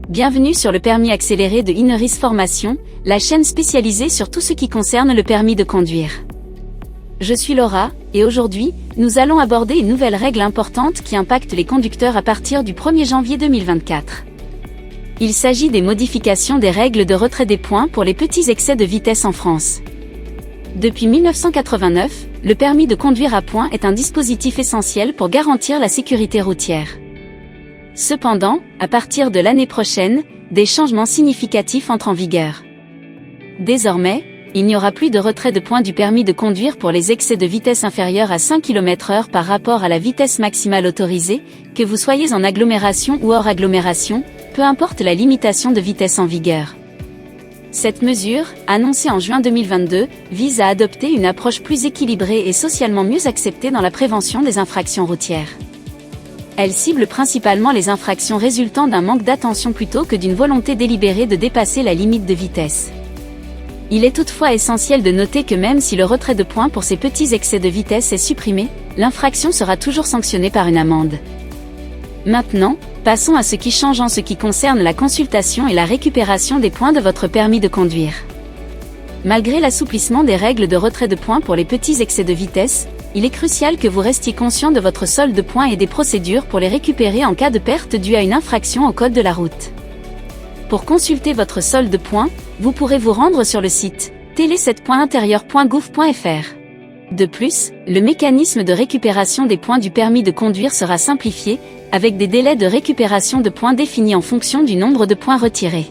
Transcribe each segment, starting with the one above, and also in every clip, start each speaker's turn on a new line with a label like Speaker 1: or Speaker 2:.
Speaker 1: Bienvenue sur le permis accéléré de Ineris Formation, la chaîne spécialisée sur tout ce qui concerne le permis de conduire. Je suis Laura, et aujourd'hui, nous allons aborder une nouvelle règle importante qui impacte les conducteurs à partir du 1er janvier 2024. Il s'agit des modifications des règles de retrait des points pour les petits excès de vitesse en France. Depuis 1989, le permis de conduire à points est un dispositif essentiel pour garantir la sécurité routière. Cependant, à partir de l'année prochaine, des changements significatifs entrent en vigueur. Désormais, il n'y aura plus de retrait de points du permis de conduire pour les excès de vitesse inférieurs à 5 km/h par rapport à la vitesse maximale autorisée, que vous soyez en agglomération ou hors agglomération, peu importe la limitation de vitesse en vigueur. Cette mesure, annoncée en juin 2022, vise à adopter une approche plus équilibrée et socialement mieux acceptée dans la prévention des infractions routières. Elle cible principalement les infractions résultant d'un manque d'attention plutôt que d'une volonté délibérée de dépasser la limite de vitesse. Il est toutefois essentiel de noter que même si le retrait de points pour ces petits excès de vitesse est supprimé, l'infraction sera toujours sanctionnée par une amende. Maintenant, passons à ce qui change en ce qui concerne la consultation et la récupération des points de votre permis de conduire. Malgré l'assouplissement des règles de retrait de points pour les petits excès de vitesse, il est crucial que vous restiez conscient de votre solde de points et des procédures pour les récupérer en cas de perte due à une infraction au code de la route. Pour consulter votre solde de points, vous pourrez vous rendre sur le site tele7.intérieur.gouv.fr. De plus, le mécanisme de récupération des points du permis de conduire sera simplifié, avec des délais de récupération de points définis en fonction du nombre de points retirés.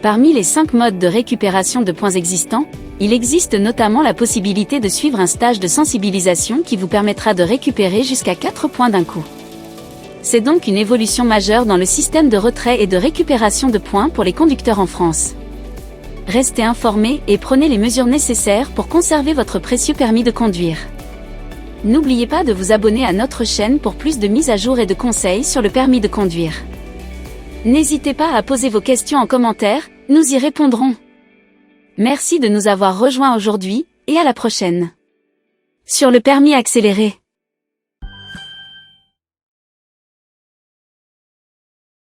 Speaker 1: Parmi les 5 modes de récupération de points existants, il existe notamment la possibilité de suivre un stage de sensibilisation qui vous permettra de récupérer jusqu'à 4 points d'un coup. C'est donc une évolution majeure dans le système de retrait et de récupération de points pour les conducteurs en France. Restez informés et prenez les mesures nécessaires pour conserver votre précieux permis de conduire. N'oubliez pas de vous abonner à notre chaîne pour plus de mises à jour et de conseils sur le permis de conduire. N'hésitez pas à poser vos questions en commentaire, nous y répondrons. Merci de nous avoir rejoints aujourd'hui, et à la prochaine. Sur le permis accéléré.